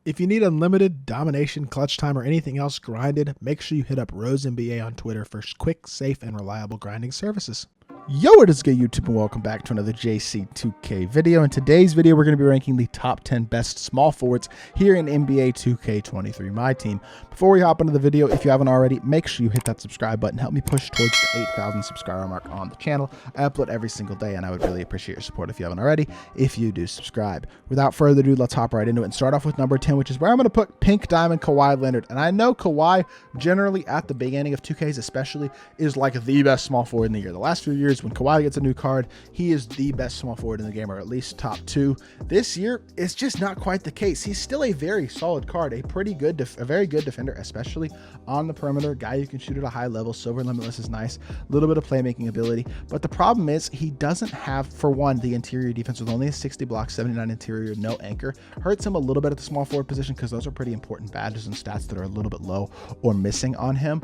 If you need unlimited domination, clutch time, or anything else grinded, make sure you hit up Rose NBA on Twitter for quick, safe, and reliable grinding services. Yo, what is good, YouTube, and welcome back to another JC2K video. In today's video, we're going to be ranking the top 10 best small forwards here in NBA 2K23 MyTEAM. Before we hop into the video, if you haven't already, make sure you hit that subscribe button. Help me push towards the 8,000 subscriber mark on the channel. I upload every single day, and I would really appreciate your support if you haven't already, if you do subscribe. Without further ado, let's hop right into it and start off with number 10, which is where I'm going to put Pink Diamond Kawhi Leonard. And I know Kawhi, generally at the beginning of 2Ks especially, is like the best small forward in the year. The last few years, when Kawhi gets a new card, he is the best small forward in the game, or at least top 2. This year, it's just not quite the case. He's still a very solid card, a very good defender, especially on the perimeter. Guy who can shoot at a high level. Silver Limitless is nice. A little bit of playmaking ability, but the problem is he doesn't have, for one, the interior defense with only a 60 block, 79 interior, no anchor. Hurts him a little bit at the small forward position because those are pretty important badges and stats that are a little bit low or missing on him.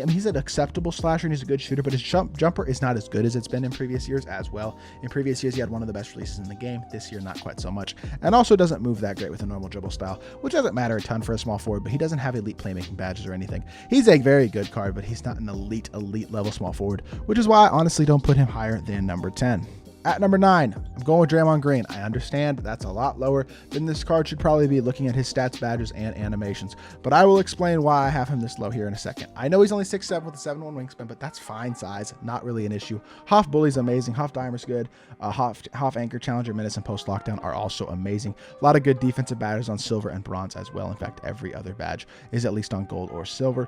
He's an acceptable slasher and he's a good shooter, but his jumper is not as good as it's been in previous years as well. In previous years, he had one of the best releases in the game. This year, not quite so much. And also doesn't move that great with a normal dribble style, which doesn't matter a ton for a small forward, but he doesn't have elite playmaking badges or anything. He's a very good card, but he's not an elite level small forward, which is why I honestly don't put him higher than number 10. At number 9, I'm going with Draymond Green. I understand that's a lot lower than this card should probably be looking at his stats, badges, and animations, but I will explain why I have him this low here in a second. I know he's only 6'7" with a 7'1" wingspan, but that's fine size, not really an issue. Hoff Bully's amazing. Hoff Dimer's good. Hoff Anchor, Challenger, Menace, and Post Lockdown are also amazing. A lot of good defensive badges on silver and bronze as well. In fact, every other badge is at least on gold or silver.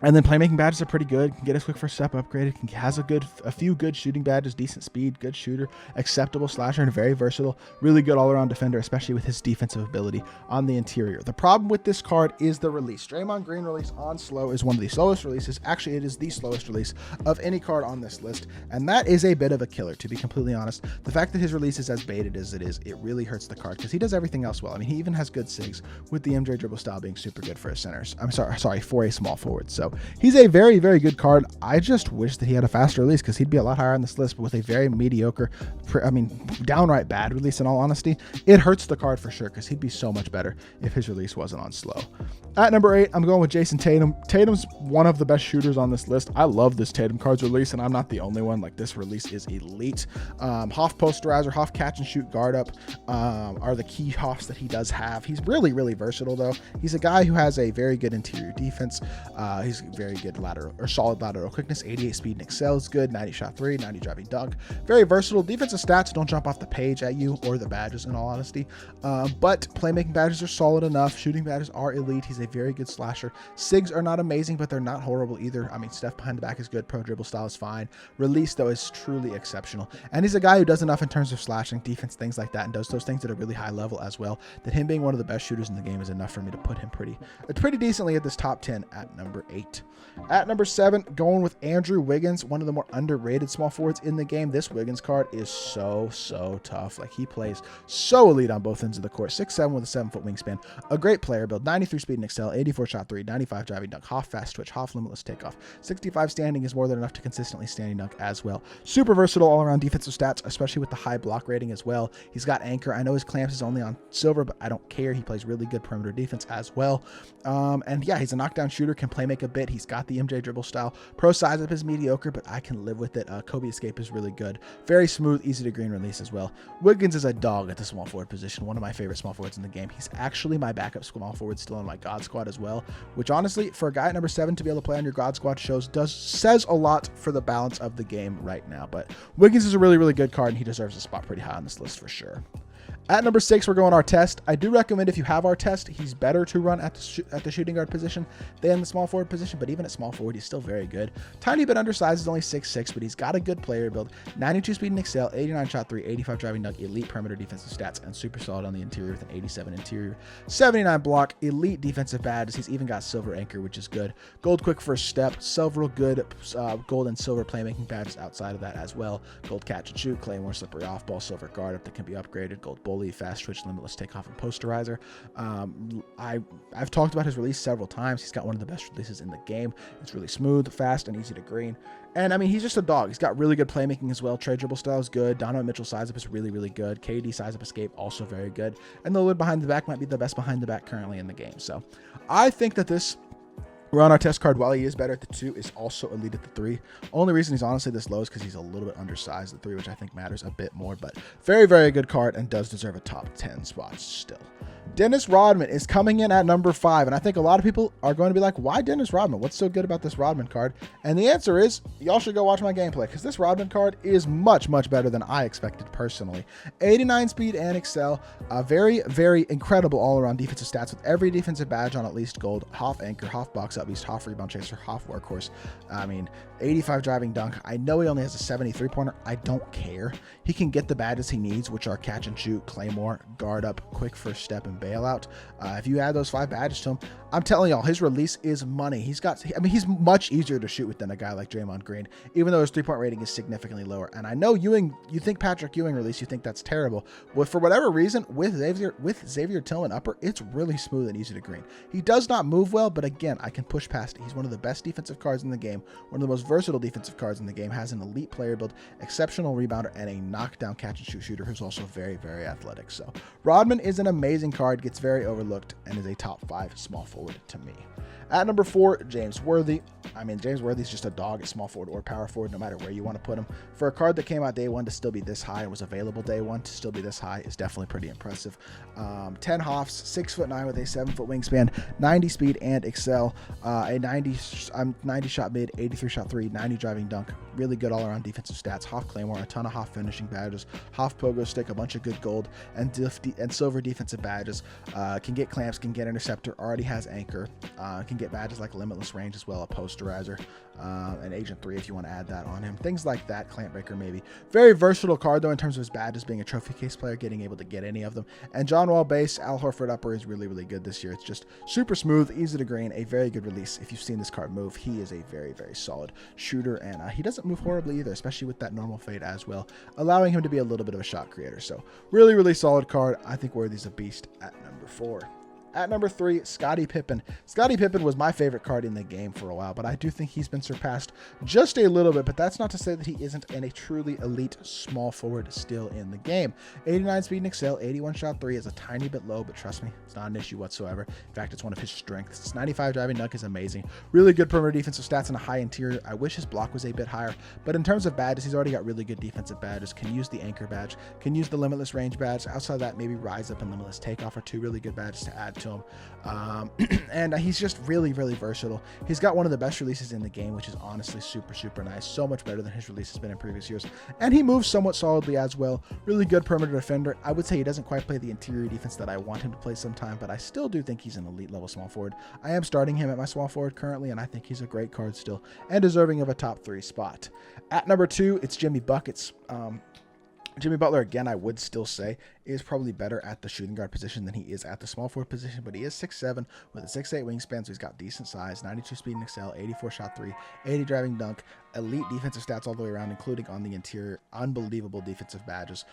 And then playmaking badges are pretty good. Can get us quick first step upgraded. Has a few good shooting badges, decent speed, good shooter, acceptable slasher, and very versatile. Really good all-around defender, especially with his defensive ability on the interior. The problem with this card is the release. Draymond Green release on slow is one of the slowest releases. Actually, it is the slowest release of any card on this list, and that is a bit of a killer, to be completely honest. The fact that his release is as baited as it is, it really hurts the card because he does everything else well. I mean, he even has good sigs, with the MJ dribble style being super good for a centers. For a small forward. So he's a very, very good card. I just wish that he had a faster release because he'd be a lot higher on this list, but with a very mediocre, downright bad release, in all honesty, it hurts the card for sure because he'd be so much better if his release wasn't on slow. At number 8, I'm going with Jason Tatum. Tatum's one of the best shooters on this list. I love this Tatum card's release, and I'm not the only one. Like, this release is elite. Hoff Posterizer, Hoff Catch and Shoot Guard Up are the key Hoffs that he does have. He's really, really versatile, though. He's a guy who has a very good interior defense. He's very good lateral or solid lateral quickness. 88 speed and excel is good. 90 shot 3, 90 driving dunk. Very versatile. Defensive stats don't jump off the page at you, or the badges, in all honesty. But playmaking badges are solid enough. Shooting badges are elite. He's a very good slasher. Sigs are not amazing, but they're not horrible either. I mean, Steph behind the back is good. Pro dribble style is fine. Release, though, is truly exceptional. And he's a guy who does enough in terms of slashing, defense, things like that, and does those things at a really high level as well, that him being one of the best shooters in the game is enough for me to put him pretty decently at this top 10 at number 8. At number 7, going with Andrew Wiggins, one of the more underrated small forwards in the game. This Wiggins card is so tough. Like, he plays so elite on both ends of the court. 6'7" with a 7-foot wingspan. A great player build. 93 speed and excel. 84 shot 3. 95 driving dunk. Hoff fast twitch. Hoff limitless takeoff. 65 standing is more than enough to consistently standing dunk as well. Super versatile all-around defensive stats, especially with the high block rating as well. He's got anchor. I know his clamps is only on silver, but I don't care. He plays really good perimeter defense as well. And yeah, he's a knockdown shooter. Can play make a bit. He's got the MJ dribble style. Pro size up is mediocre, but I can live with it. Kobe escape is really good. Very smooth, easy to green release as well. Wiggins is a dog at the small forward position. One of my favorite small forwards in the game. He's actually my backup small forward still on my God squad as well, which honestly, for a guy at number 7 to be able to play on your God squad says a lot for the balance of the game right now. But Wiggins is a really, really good card, and he deserves a spot pretty high on this list for sure. At number 6, we're going Artest. I do recommend, if you have Artest, he's better to run at the shooting guard position than the small forward position, but even at small forward, he's still very good. Tiny bit undersized, is only 6'6", but he's got a good player build. 92 speed and excel, 89 shot 3, 85 driving dunk, elite perimeter defensive stats, and super solid on the interior with an 87 interior. 79 block, elite defensive badges. He's even got silver anchor, which is good. Gold quick first step, several good gold and silver playmaking badges outside of that as well. Gold catch and shoot, claymore, slippery off ball, silver guard up that can be upgraded, gold bully, fast twitch, limitless takeoff, and posterizer. I've talked about his release several times. He's got one of the best releases in the game. It's really smooth, fast, and easy to green. And I mean, he's just a dog. He's got really good playmaking as well. Trade dribble style is good. Donovan Mitchell size up is really, really good. KD size up escape also very good. And the lid behind the back might be the best behind the back currently in the game. So I think that this Ron Artest card, while he is better at the 2, is also elite at the 3. Only reason he's honestly this low is because he's a little bit undersized at 3, which I think matters a bit more. But very, very good card and does deserve a top 10 spot still. Dennis Rodman is coming in at number 5, and I think a lot of people are going to be like, why Dennis Rodman? What's so good about this Rodman card? And the answer is, y'all should go watch my gameplay, because this Rodman card is much, much better than I expected personally. 89 speed and excel, very, very incredible all-around defensive stats with every defensive badge on at least gold, half anchor, half box up beast, half rebound chaser, half workhorse. I mean, 85 driving dunk. I know he only has a 73 pointer. I don't care. He can get the badges he needs, which are catch and shoot, claymore, guard up, quick first step, and bailout. If you add those 5 badges to him, I'm telling y'all, his release is money. He's much easier to shoot with than a guy like Draymond Green, even though his 3-point rating is significantly lower. And I know you think Patrick Ewing release, you think that's terrible. But for whatever reason, with Xavier Tillman upper, it's really smooth and easy to green. He does not move well, but again, I can push past it. He's one of the best defensive cards in the game, one of the most versatile defensive cards in the game, has an elite player build, exceptional rebounder, and a knockdown catch and shoot shooter who's also very, very athletic. So Rodman is an amazing card, gets very overlooked, and is a top 5 small forward to me. At number 4, James Worthy. I mean, James Worthy's just a dog at small forward or power forward, no matter where you want to put him. For a card that came out day 1 to still be this high and was available day 1 to still be this high is definitely pretty impressive. 10 hoffs, 6'9" with a 7-foot wingspan, 90 speed and excel, a 90 shot mid, 83 shot 3, 90 driving dunk, really good all around defensive stats, half claymore, a ton of half finishing badges, half pogo stick, a bunch of good gold and silver defensive badges, can get clamps, can get interceptor, already has anchor, can get badges like limitless range as well, a posterizer, and agent 3 if you want to add that on him, things like that, clamp breaker maybe. Very versatile card though in terms of his badges, being a trophy case player, getting able to get any of them. And John Wall base, Al Horford upper is really, really good this year. It's just super smooth, easy to green, a very good release. If you've seen this card move, he is a very, very solid shooter, and he doesn't move horribly either, especially with that normal fade as well, allowing him to be a little bit of a shot creator. So really, really solid card. I think Worthy's a beast at number 4. At number 3, Scottie Pippen. Scottie Pippen was my favorite card in the game for a while, but I do think he's been surpassed just a little bit, but that's not to say that he isn't a truly elite small forward still in the game. 89 speed and excel, 81 shot 3 is a tiny bit low, but trust me, it's not an issue whatsoever. In fact, it's one of his strengths. It's 95 driving dunk is amazing. Really good perimeter defensive stats and a high interior. I wish his block was a bit higher, but in terms of badges, he's already got really good defensive badges, can use the anchor badge, can use the limitless range badge. Outside of that, maybe rise up and limitless takeoff are 2 really good badges to add to him. And he's just really, really versatile. He's got one of the best releases in the game, which is honestly super, super nice. So much better than his release has been in previous years. And he moves somewhat solidly as well. Really good perimeter defender. I would say he doesn't quite play the interior defense that I want him to play sometime, but I still do think he's an elite level small forward. I am starting him at my small forward currently, and I think he's a great card still and deserving of a top 3 spot. At number 2, it's Jimmy Buckets. Jimmy Butler, again, I would still say is probably better at the shooting guard position than he is at the small forward position, but he is 6'7" with a 6'8" wingspan, so he's got decent size, 92 speed and excel, 84 shot 3, 80 driving dunk, elite defensive stats all the way around, including on the interior, unbelievable defensive badges,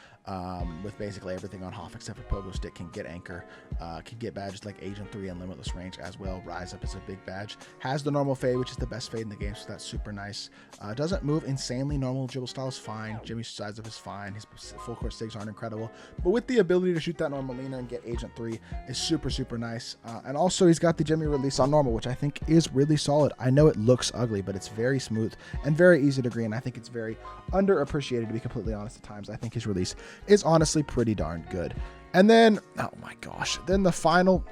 with basically everything on Hoff except for pogo stick, can get anchor, can get badges like agent 3 and limitless range as well. Rise up is a big badge, has the normal fade, which is the best fade in the game, so that's super nice. Doesn't move insanely, normal dribble style is fine, Jimmy's size up is fine, his full court stigs aren't incredible, but with the ability to shoot that normal leaner and get agent 3 is super, super nice. And also he's got the Jimmy release on normal, which I think is really solid. I know it looks ugly, but it's very smooth and very easy to green. I think it's very underappreciated, to be completely honest at times. I think his release is honestly pretty darn good. And then, oh my gosh, then the final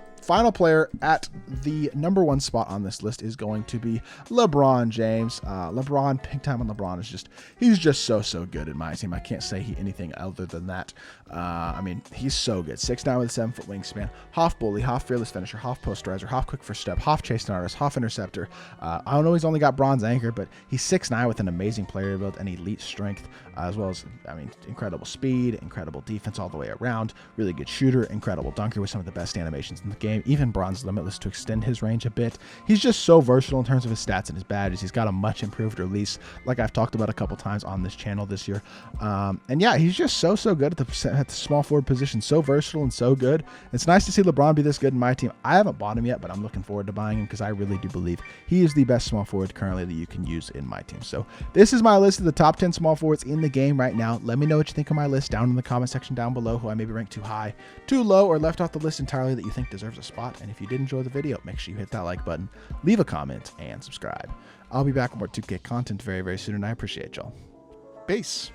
player at the number 1 spot on this list is going to be LeBron James. LeBron, big time on LeBron is he's just so good in my team. I can't say anything other than that. I mean, he's so good. 6'9" with a 7-foot wingspan, half bully, half fearless finisher, half posterizer, half quick first step, half chase artist, half interceptor. I don't know, he's only got bronze anchor, but he's 6'9" with an amazing player build and elite strength, as well as, I mean, incredible speed, incredible defense all the way around, really good shooter, incredible dunker with some of the best animations in the game. game, even Bronze Limitless, to extend his range a bit. He's just so versatile in terms of his stats and his badges. He's got a much improved release, like I've talked about a couple times on this channel this year. And yeah, he's just so good at the small forward position, so versatile and so good. It's nice to see LeBron be this good in my team. I haven't bought him yet, but I'm looking forward to buying him because I really do believe he is the best small forward currently that you can use in my team. So this is my list of the top 10 small forwards in the game right now. Let me know what you think of my list down in the comment section down below, who I maybe ranked too high, too low, or left off the list entirely that you think deserves a spot. And if you did enjoy the video, make sure you hit that like button, leave a comment, and subscribe. I'll be back with more 2K content very soon, and I appreciate y'all. Peace.